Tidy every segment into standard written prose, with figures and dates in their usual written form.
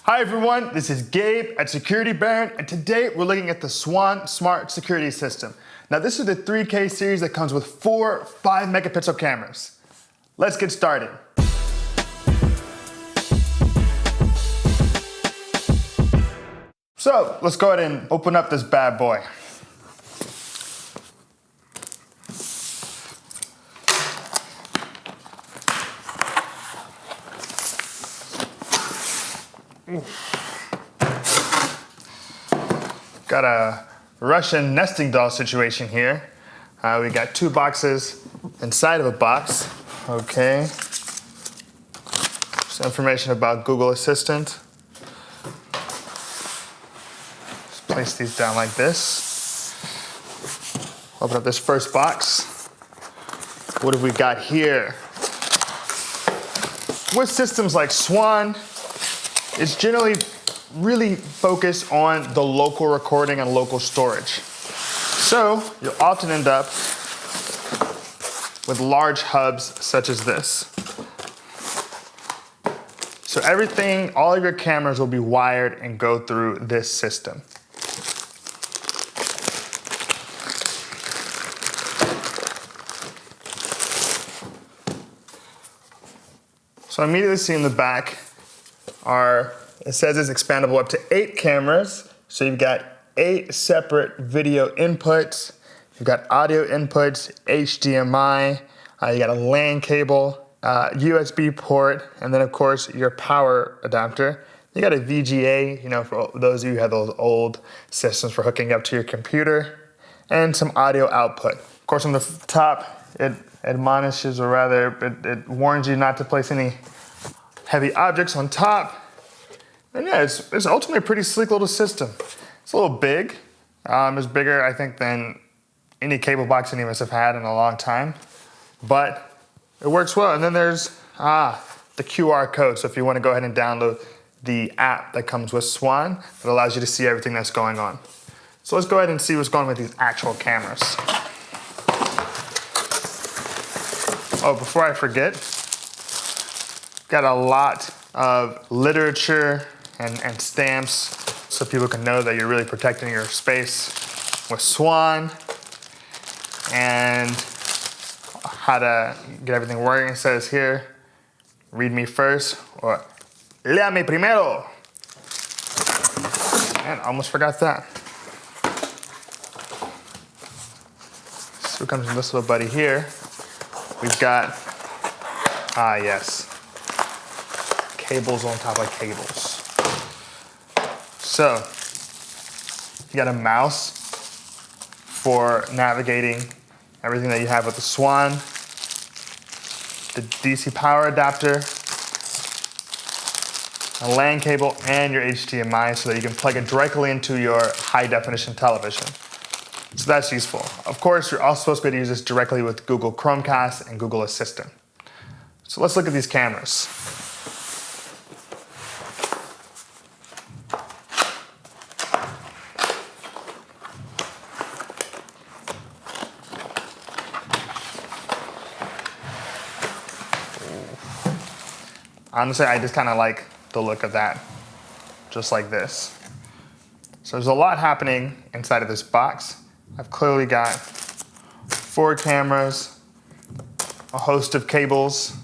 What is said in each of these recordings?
Hi everyone, this is Gabe at Security.org, and today we're looking at the Swann Smart Security System. Now this is the 3K series that comes with 4 5-megapixel cameras. Let's get started. So let's go ahead and open up this bad boy. Got a Russian nesting doll situation here. We got 2 boxes inside of a box. Okay. Some information about Google Assistant. Just place these down like this. Open up this first box. What have we got here? With systems like Swann, it's generally really focused on the local recording and local storage. So you'll often end up with large hubs such as this. So everything, all of your cameras will be wired and go through this system. So I immediately see in the back it says it's expandable up to 8 cameras. So you've got 8 separate video inputs. You've got audio inputs, HDMI, you got a LAN cable, USB port, and then of course your power adapter. You got a VGA, for those of you who have those old systems for hooking up to your computer, and some audio output. Of course on the top, it admonishes, or rather it warns you not to place any heavy objects on top. And yeah, it's ultimately a pretty sleek little system. It's a little big. It's bigger, I think, than any cable box any of us have had in a long time. But it works well. And then there's the QR code. So if you want to go ahead and download the app that comes with Swann, that allows you to see everything that's going on. So let's go ahead and see what's going on with these actual cameras. Oh, before I forget, got a lot of literature and stamps so people can know that you're really protecting your space with Swann, and how to get everything working. It says here, read me first, or léame primero. Man, I almost forgot that. So it comes in this little buddy here. We've got, yes, cables on top of cables. So, you got a mouse for navigating everything that you have with the Swann, the DC power adapter, a LAN cable, and your HDMI so that you can plug it directly into your high definition television. So that's useful. Of course, you're also supposed to be able to use this directly with Google Chromecast and Google Assistant. So let's look at these cameras. Honestly, I just kind of like the look of that, just like this. So there's a lot happening inside of this box. I've clearly got 4 cameras, a host of cables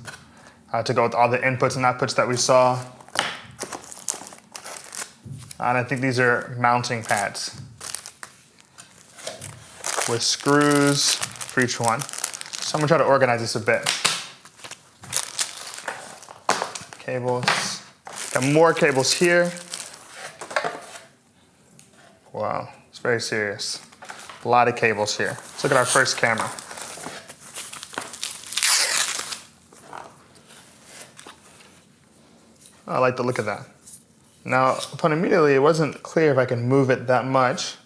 to go with all the inputs and outputs that we saw. And I think these are mounting pads with screws for each one. So I'm gonna try to organize this a bit. Cables, got more cables here. Wow, it's very serious. A lot of cables here. Let's look at our first camera. I like the look of that. Now, upon immediately, it wasn't clear if I can move it that much,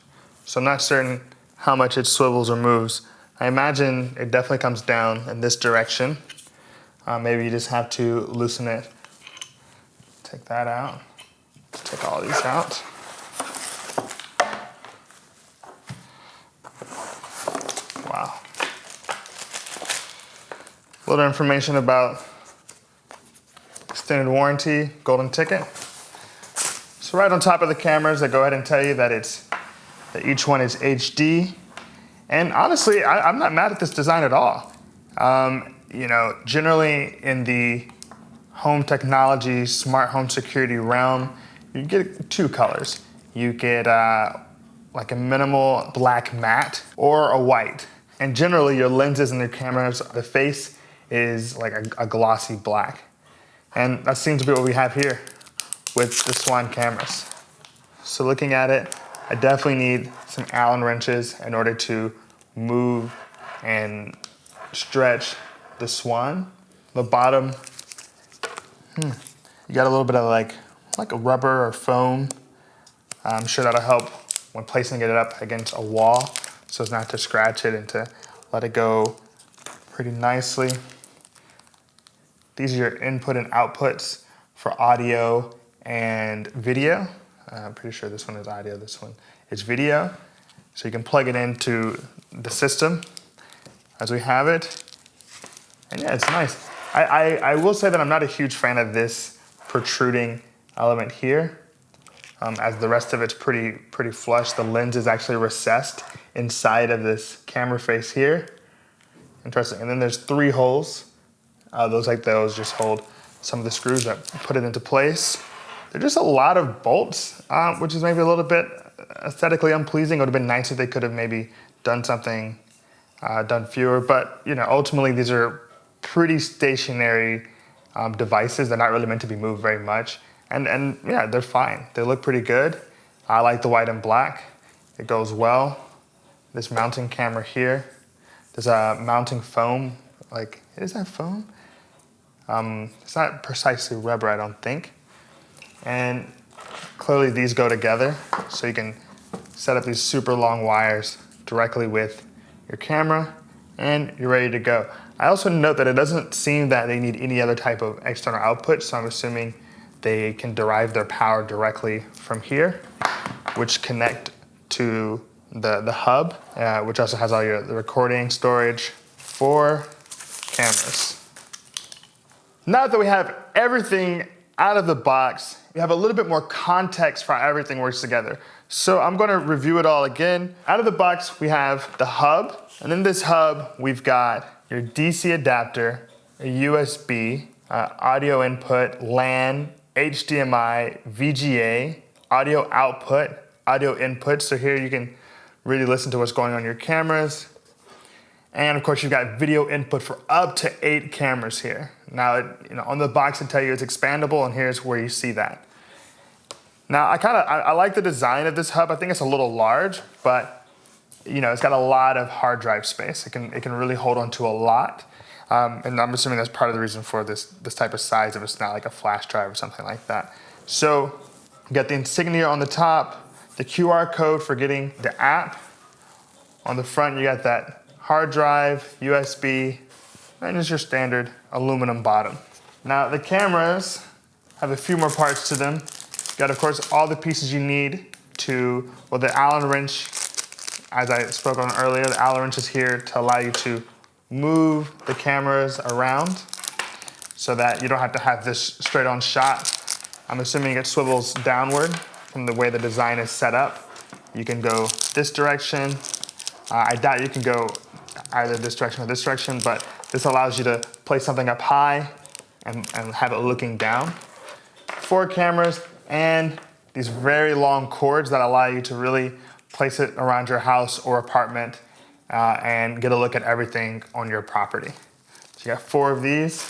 so I'm not certain how much it swivels or moves. I imagine it definitely comes down in this direction. Maybe you just have to loosen it. Take that out. Take all these out. Wow. A little information about extended warranty, golden ticket. So right on top of the cameras, they go ahead and tell you that each one is HD. And honestly, I'm not mad at this design at all. You know, generally in the home technology, smart home security realm, you get two colors. You get like a minimal black matte or a white. And generally your lenses and your cameras, the face is like a glossy black. And that seems to be what we have here with the Swann cameras. So looking at it, I definitely need some Allen wrenches in order to move and stretch the Swann. The bottom, you got a little bit of like a rubber or foam. I'm sure that'll help when placing it up against a wall so as not to scratch it and to let it go pretty nicely. These are your input and outputs for audio and video. I'm pretty sure this one is audio, this one is video. So you can plug it into the system as we have it. And yeah, it's nice. I will say that I'm not a huge fan of this protruding element here, as the rest of it's pretty flush. The lens is actually recessed inside of this camera face here. Interesting. And then there's 3 holes. Those just hold some of the screws that put it into place. There's just a lot of bolts, which is maybe a little bit aesthetically unpleasing. It would have been nice if they could have maybe done something, done fewer. But you know, ultimately these are pretty stationary devices. They're not really meant to be moved very much. And yeah, they're fine. They look pretty good. I like the white and black. It goes well. This mounting camera here. There's a mounting foam. Like, is that foam? It's not precisely rubber, I don't think. And clearly these go together, so you can set up these super long wires directly with your camera, and you're ready to go. I also note that it doesn't seem that they need any other type of external output, so I'm assuming they can derive their power directly from here, which connect to the hub, which also has all the recording storage for cameras. Now that we have everything out of the box, we have a little bit more context for how everything works together. So I'm gonna review it all again. Out of the box, we have the hub, and in this hub, we've got your DC adapter, a USB, audio input, LAN, HDMI, VGA, audio output, audio input. So here you can really listen to what's going on in your cameras. And of course, you've got video input for up to 8 cameras here. Now, on the box it tells you it's expandable, and here's where you see that. Now, I like the design of this hub. I think it's a little large, but it's got a lot of hard drive space. It can really hold on to a lot. And I'm assuming that's part of the reason for this type of size, if it's not like a flash drive or something like that. So you got the insignia on the top, the QR code for getting the app. On the front, you got that hard drive, USB, and just your standard aluminum bottom. Now the cameras have a few more parts to them. You got, of course, all the pieces you need to, well, the Allen wrench, as I spoke on earlier, the Allen wrench is here to allow you to move the cameras around so that you don't have to have this straight on shot. I'm assuming it swivels downward from the way the design is set up. You can go this direction. I doubt you can go either this direction or this direction, but this allows you to place something up high and have it looking down. 4 cameras and these very long cords that allow you to really place it around your house or apartment and get a look at everything on your property. So you got 4 of these,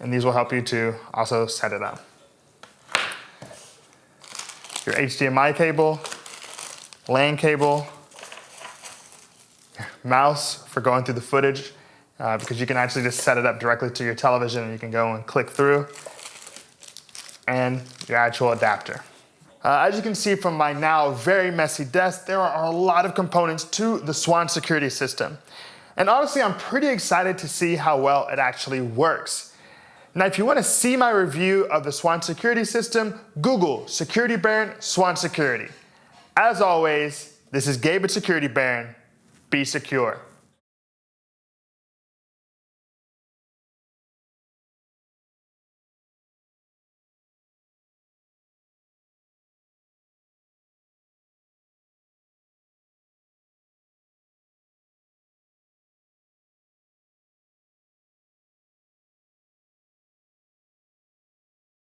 and these will help you to also set it up. Your HDMI cable, LAN cable, mouse for going through the footage, because you can actually just set it up directly to your television and you can go and click through, and your actual adapter. As you can see from my now very messy desk, there are a lot of components to the Swann security system. And honestly, I'm pretty excited to see how well it actually works. Now, if you want to see my review of the Swann security system, Google Security Baron Swann Security. As always, this is Gabe at Security Baron. Be secure.